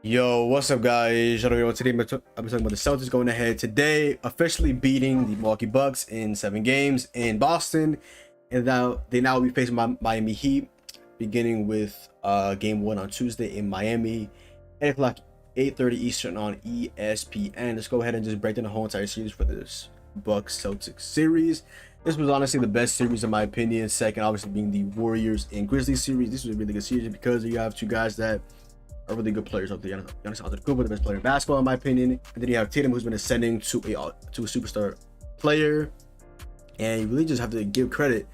Yo, what's up, guys? Today I'm talking about the Celtics going ahead today, officially beating the Milwaukee Bucks in 7 games in Boston, and now they will be facing Miami Heat, beginning with game 1 on Tuesday in Miami, 8 o'clock, 8:30 Eastern on ESPN. Let's go ahead and just break down the whole entire series for this Bucks Celtics series. This was honestly the best series in my opinion. Second, obviously, being the Warriors and Grizzlies series. This was a really good series because you have two guys that are really good players. Giannis Antetokounmpo, the best player in basketball in my opinion, and then you have Tatum, who's been ascending to a superstar player. And you really just have to give credit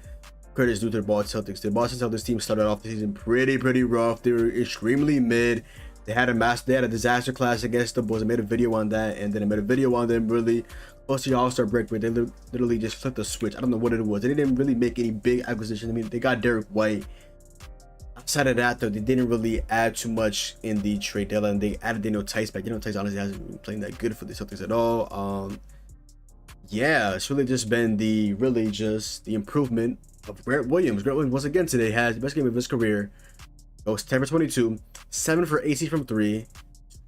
is due to the Boston Celtics. The Boston Celtics team started off the season pretty rough. They were extremely mid. They had a disaster class against the Bulls. I made a video on that, and then I made a video on them really close to the All-Star break where they literally just flipped the switch. I don't know what it was. They didn't really make any big acquisitions. I mean, they got Derek White. Outside of that, though, they didn't really add too much in the trade deadline. They added Daniel Tice back. Tice honestly hasn't been playing that good for the Celtics at all. Yeah, it's really just been the improvement of Grant Williams. Grant Williams once again today has the best game of his career. Goes 10 for 22, 7 for 18 from 3,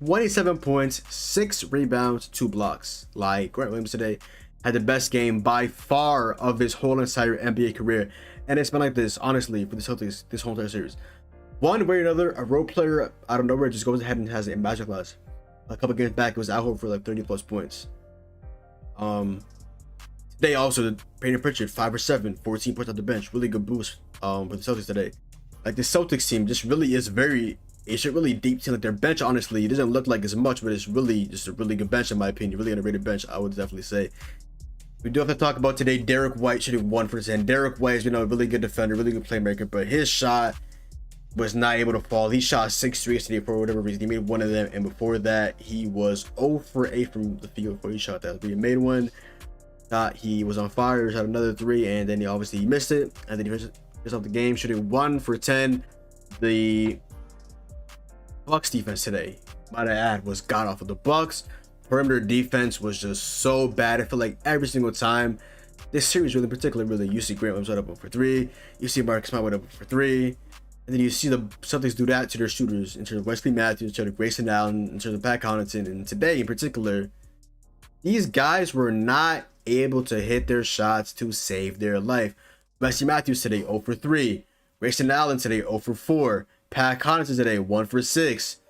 27 points, 6 rebounds, 2 blocks. Like, Grant Williams today had the best game by far of his whole entire NBA career. And it's been like this, honestly, for the Celtics this whole entire series. One way or another, a role player out of nowhere just goes ahead and has a magic class. A couple games back, it was out for like 30 plus points. Today also, Peyton Pritchard, 5 for 7, 14 points off the bench. Really good boost for the Celtics today. Like, the Celtics team just really is it's a really deep team. Like, their bench, honestly, it doesn't look like as much, but it's really just a really good bench in my opinion. Really underrated bench, I would definitely say. We do have to talk about today Derek White shooting 1 for 10. Derek White is, a really good defender, really good playmaker, but his shot was not able to fall. He shot 6 threes today for whatever reason. He made one of them, and before that, he was 0 for 8 from the field before he shot that. But he made one, thought he was on fire, shot another 3, and then he missed it, and then he finished off the game shooting 1 for 10. The Bucks defense today, might I add, was god awful. The Bucks perimeter defense was just so bad. I feel like every single time this series, really in particular, you see Grant Williams went up 1 for 3, you see Marcus Smart went up 1 for 3, and then you see the Celtics do that to their shooters in terms of Wesley Matthews, in terms of Grayson Allen, in terms of Pat Connaughton, and today in particular, these guys were not able to hit their shots to save their life. Wesley Matthews today 0 for 3, Grayson Allen today 0 for 4, Pat Connaughton today 1 for 6,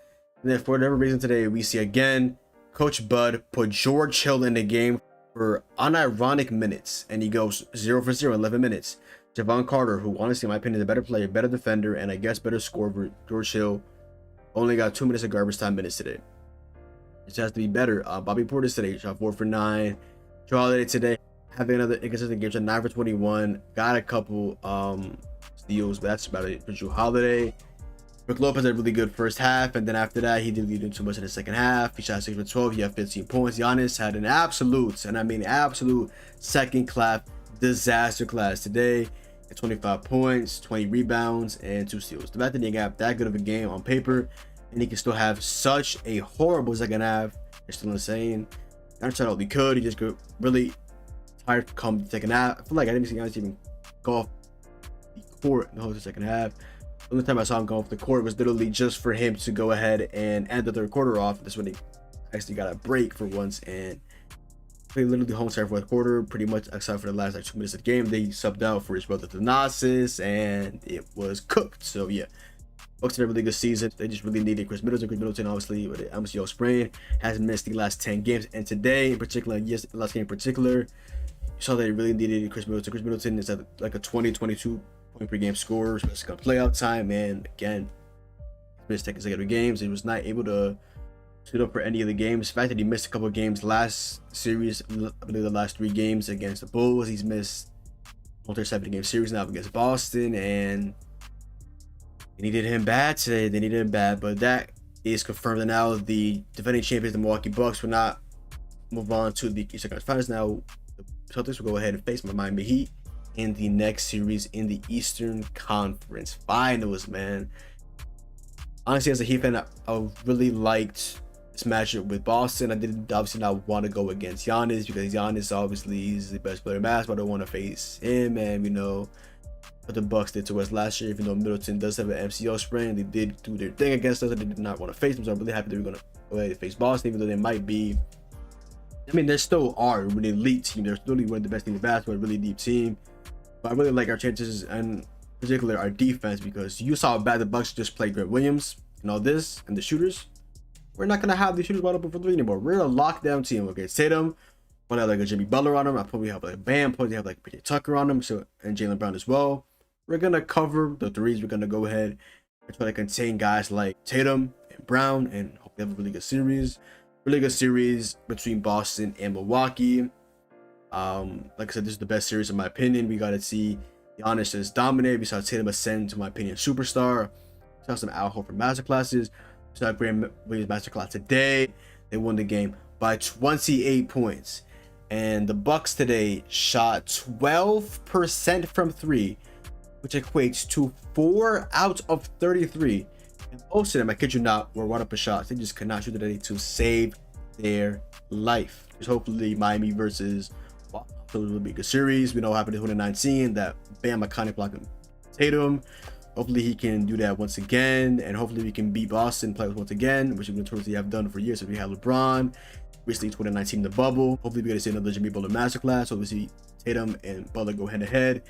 and then for whatever reason today we see again Coach Bud put George Hill in the game for unironic minutes, and he goes 0 for 0 in 11 minutes. Javon Carter, who honestly, in my opinion, is a better player, better defender, and I guess better scorer, George Hill, only got 2 minutes of garbage time minutes today. It just has to be better. Bobby Portis today shot 4 for 9. Joe Holiday today having another inconsistent game, shot 9 for 21. Got a couple steals, but that's about it for Joe Holiday. Brook Lopez had a really good first half, and then after that, he didn't do too much in the second half. He shot 6 for 12. He had 15 points. Giannis had an absolute, and I mean absolute, second class disaster class today. At 25 points, 20 rebounds, and 2 steals. The fact that he got that good of a game on paper, and he can still have such a horrible second half, it's still insane. Giannis tried all he could. He just got really tired to come the second half. I feel like I didn't see Giannis even go off the court in the whole second half. The only time I saw him go off the court was literally just for him to go ahead and end the third quarter off. That's when he actually got a break for once and played literally the whole entire fourth quarter, pretty much except for the last 2 minutes of the game. They subbed out for his brother Thanasis, and it was cooked. So yeah, Bucks had a really good season. They just really needed Chris Middleton. Chris Middleton, obviously, with the MCL sprain, hasn't missed the last 10 games, and today in particular, last game in particular, you saw that they really needed Chris Middleton. Chris Middleton is at like a 20-22 point per game scorer, especially come playoff time. And again, missed 10 consecutive games. He was not able to suit up for any of the games. The fact that he missed a couple of games last series, I believe the last 3 games against the Bulls, he's missed multi 7-game series now against Boston, and they needed him bad today. They needed him bad, but that is confirmed. And now the defending champions, the Milwaukee Bucks, will not move on to the Eastern Conference Finals. Now the Celtics will go ahead and face the Miami Heat in the next series in the Eastern Conference Finals, man. Honestly, as a Heat fan, I really liked this matchup with Boston. I did obviously not want to go against Giannis because Giannis obviously is the best player in basketball. I don't want to face him, and what the Bucks did to us last year. Even though Middleton does have an MCL sprain, they did do their thing against us. They did not want to face them, so I'm really happy that we're gonna go ahead and face Boston, even though they might be. I mean, they still are an elite team. They're still one of the best teams in basketball, a really deep team. But I really like our chances, and particularly our defense, because you saw how bad the Bucks just played Grant Williams and all this, and the shooters. We're not gonna have the shooters wide open for three anymore. We're a lockdown team. Okay, Tatum, but have like a Jimmy Butler on him. I probably have like Bam, probably have like PJ Tucker on him, so and Jaylen Brown as well. We're gonna cover the threes. We're gonna go ahead and try to contain guys like Tatum and Brown, and hope we have a really good series. Really good series between Boston and Milwaukee. Like I said, this is the best series in my opinion. We got to see Giannis just dominate. We saw Tatum ascend to my opinion superstar. We saw some Al Horford masterclasses. We saw Grant Williams masterclass today. They won the game by 28 points. And the Bucks today shot 12% from three, which equates to 4 out of 33. And most of them, I kid you not, were one-up shots. They just could not shoot today to save their life. Just hopefully Miami versus Boston will be a good series. We know what happened in 2019, that Bam iconic blocking Tatum. Hopefully he can do that once again, and hopefully we can beat Boston players once again, which we notoriously have done for years. So we have LeBron, recently 2019 the bubble. Hopefully we get to see another Jimmy Butler masterclass. So we see Tatum and Butler go head to head.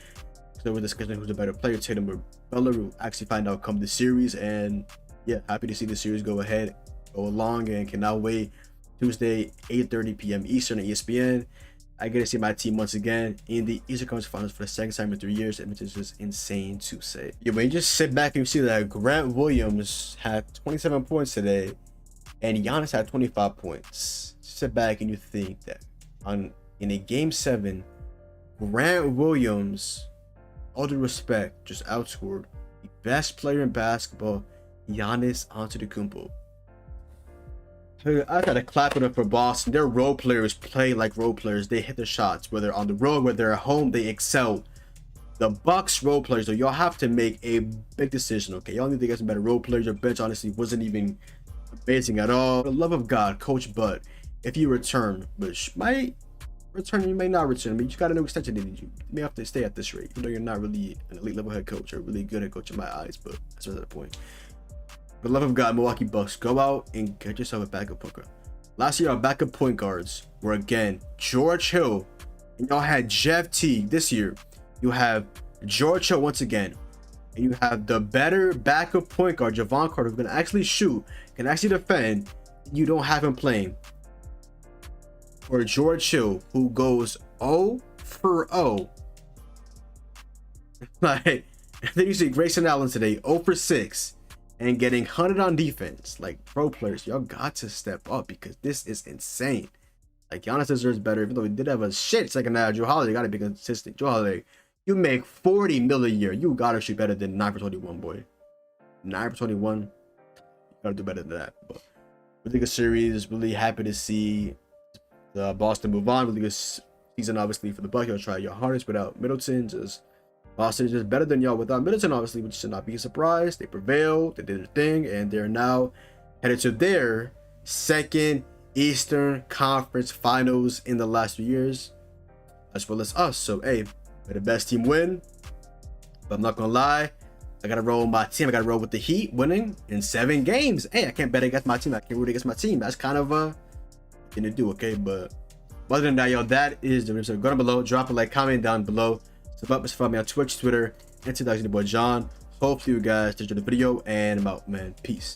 So we're discussing who's a better player, Tatum or Butler. We'll actually find out come the series, and yeah, happy to see the series go ahead, go along, and cannot wait. Tuesday, 8:30 p.m. Eastern at ESPN. I get to see my team once again in the Eastern Conference Finals for the second time in 3 years, and it's just insane to say. Yeah, when you just sit back and you see that Grant Williams had 27 points today, and Giannis had 25 points. Sit back and you think that in a Game 7, Grant Williams, all due respect, just outscored the best player in basketball, Giannis Antetokounmpo. I gotta clap it up for Boston. Their role players play like role players. They hit their shots, whether on the road, whether at home, they excel. The Bucks role players, though, y'all have to make a big decision, okay? Y'all need to get some better role players. Your bench honestly wasn't even amazing at all. For the love of God, Coach Bud, if you return, which might return, you may not return. I mean, you got a new extension, didn't you? You may have to stay at this rate, even though you're not really an elite level head coach or really good head coach in my eyes, but that's another point. For the love of God, Milwaukee Bucks, go out and get yourself a backup point guard. Last year, our backup point guards were again George Hill, and y'all had Jeff Teague. This year, you have George Hill once again, and you have the better backup point guard, Javon Carter, who can actually shoot, can actually defend. You don't have him playing. Or George Hill, who goes 0 for 0. Like, then you see Grayson Allen today, 0 for 6. And getting 100 on defense. Like, pro players, y'all got to step up because this is insane. Like, Giannis deserves better, even though he did have a shit second half. Joe Holiday got to be consistent. Joe Holiday, you make $40 million a year. You got to shoot better than 9 for 21, boy. 9 for 21. You got to do better than that. But really good series. Really happy to see the Boston move on. Really good season, obviously, for the Bucks. Y'all try your hardest without Middleton. Just Boston is just better than y'all without Middleton, obviously, which should not be a surprise. They prevailed, they did their thing, and they're now headed to their second Eastern Conference Finals in the last few years, as well as us. So, hey, may the best team win. But I'm not gonna lie, I gotta roll with my team. I gotta roll with the Heat winning in 7 games. Hey, I can't bet against my team. I can't root against my team. That's kind of a thing to do, okay? But other than that, y'all, that is the episode. Go down below, drop a like, comment down below. Follow me on Twitch, Twitter, and TikTok. Your boy John. Hopefully you guys enjoyed the video, and I'm out, man. Peace.